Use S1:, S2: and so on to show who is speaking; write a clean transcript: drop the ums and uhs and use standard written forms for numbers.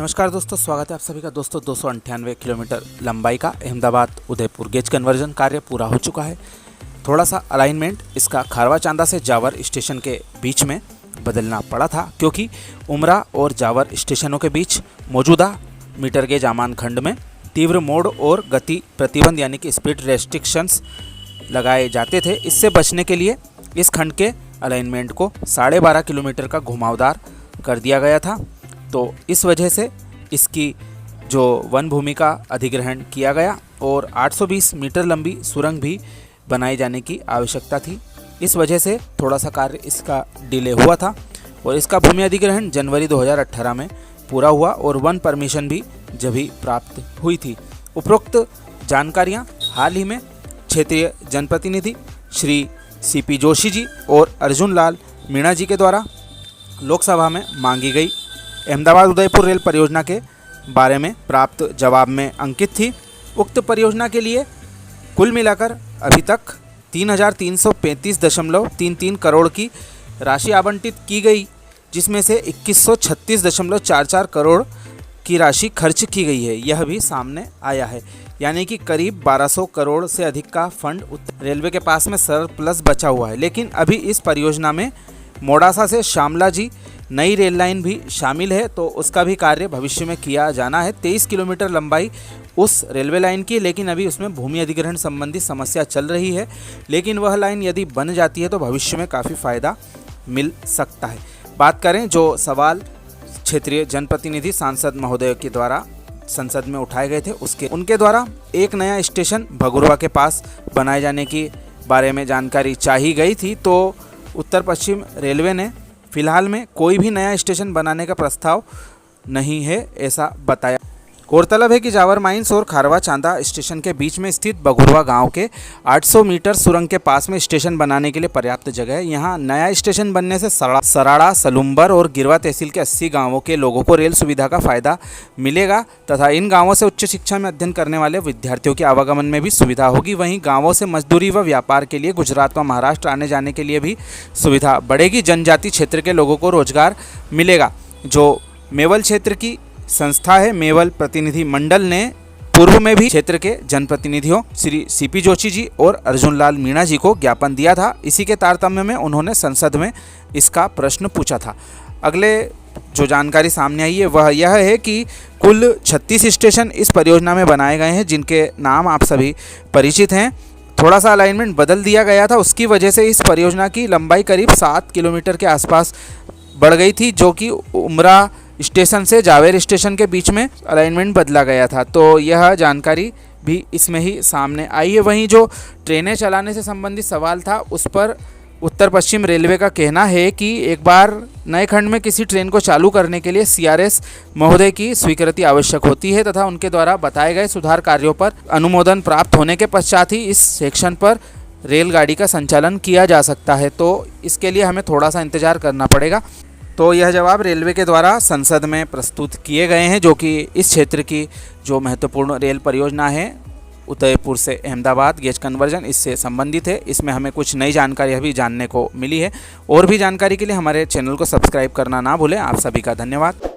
S1: नमस्कार दोस्तों, स्वागत है आप सभी का। दोस्तों 298 किलोमीटर लंबाई का अहमदाबाद उदयपुर गेज कन्वर्जन कार्य पूरा हो चुका है। थोड़ा सा अलाइनमेंट इसका खारवा चांदा से जावर स्टेशन के बीच में बदलना पड़ा था, क्योंकि उमरा और जावर स्टेशनों के बीच मौजूदा मीटर गेज आमान खंड में तीव्र मोड़ और गति प्रतिबंध यानी कि स्पीड रेस्ट्रिक्शंस लगाए जाते थे। इससे बचने के लिए इस खंड के अलाइनमेंट को 12.5 किलोमीटर का घुमावदार कर दिया गया था। तो इस वजह से इसकी जो वन भूमि का अधिग्रहण किया गया और 820 मीटर लंबी सुरंग भी बनाए जाने की आवश्यकता थी। इस वजह से थोड़ा सा कार्य इसका डिले हुआ था और इसका भूमि अधिग्रहण जनवरी 2018 में पूरा हुआ और वन परमिशन भी जब ही प्राप्त हुई थी। उपरोक्त जानकारियां हाल ही में क्षेत्रीय जनप्रतिनिधि श्री सीपी जोशी जी और अर्जुन लाल मीणा जी के द्वारा लोकसभा में मांगी गई अहमदाबाद उदयपुर रेल परियोजना के बारे में प्राप्त जवाब में अंकित थी। उक्त परियोजना के लिए कुल मिलाकर अभी तक 3,335.33 करोड़ की राशि आवंटित की गई, जिसमें से 2136.44 करोड़ की राशि खर्च की गई है। यह भी सामने आया है, यानी कि करीब 1200 करोड़ से अधिक का फंड रेलवे के पास में सरप्लस बचा हुआ है। लेकिन अभी इस परियोजना में मोडासा से शामला जी नई रेल लाइन भी शामिल है, तो उसका भी कार्य भविष्य में किया जाना है। 23 किलोमीटर लंबाई उस रेलवे लाइन की, लेकिन अभी उसमें भूमि अधिग्रहण संबंधी समस्या चल रही है। लेकिन वह लाइन यदि बन जाती है तो भविष्य में काफ़ी फ़ायदा मिल सकता है। बात करें जो सवाल क्षेत्रीय जनप्रतिनिधि सांसद महोदय के द्वारा संसद में उठाए गए थे, उनके द्वारा एक नया स्टेशन भगुरवा के पास बनाए जाने की बारे में जानकारी चाहिए गई थी। तो उत्तर पश्चिम रेलवे ने फिलहाल में कोई भी नया स्टेशन बनाने का प्रस्ताव नहीं है, ऐसा बताया। गौरतलब है कि जावर माइंस और खारवा चांदा स्टेशन के बीच में स्थित बघुरवा गांव के 800 मीटर सुरंग के पास में स्टेशन बनाने के लिए पर्याप्त जगह है। यहां नया स्टेशन बनने से सराड़ा, सलुम्बर और गिरवा तहसील के 80 गांवों के लोगों को रेल सुविधा का फायदा मिलेगा तथा इन गांवों से उच्च शिक्षा में अध्ययन करने वाले विद्यार्थियों के आवागमन में भी सुविधा होगी। वहीं गाँवों से मजदूरी व व्यापार के लिए गुजरात व महाराष्ट्र आने जाने के लिए भी सुविधा बढ़ेगी। जनजाति क्षेत्र के लोगों को रोजगार मिलेगा। जो मेवल क्षेत्र की संस्था है, मेवल प्रतिनिधि मंडल ने पूर्व में भी क्षेत्र के जनप्रतिनिधियों श्री सीपी जोशी जी और अर्जुन लाल मीणा जी को ज्ञापन दिया था। इसी के तारतम्य में उन्होंने संसद में इसका प्रश्न पूछा था। अगले जो जानकारी सामने आई है वह यह है कि कुल 36 स्टेशन इस परियोजना में बनाए गए हैं, जिनके नाम आप सभी परिचित हैं। थोड़ा सा अलाइनमेंट बदल दिया गया था, उसकी वजह से इस परियोजना की लंबाई करीब 7 किलोमीटर के आसपास बढ़ गई थी, जो कि उमरा स्टेशन से जावेर स्टेशन के बीच में अलाइनमेंट बदला गया था। तो यह जानकारी भी इसमें ही सामने आई है। वहीं जो ट्रेनें चलाने से संबंधित सवाल था, उस पर उत्तर पश्चिम रेलवे का कहना है कि एक बार नए खंड में किसी ट्रेन को चालू करने के लिए CRS महोदय की स्वीकृति आवश्यक होती है तथा उनके द्वारा बताए गए सुधार कार्यों पर अनुमोदन प्राप्त होने के पश्चात ही इस सेक्शन पर रेलगाड़ी का संचालन किया जा सकता है। तो इसके लिए हमें थोड़ा सा इंतजार करना पड़ेगा। तो यह जवाब रेलवे के द्वारा संसद में प्रस्तुत किए गए हैं, जो कि इस क्षेत्र की जो महत्वपूर्ण रेल परियोजना है उदयपुर से अहमदाबाद गेज कन्वर्जन, इससे संबंधित है। इसमें हमें कुछ नई जानकारी अभी जानने को मिली है। और भी जानकारी के लिए हमारे चैनल को सब्सक्राइब करना ना भूलें। आप सभी का धन्यवाद।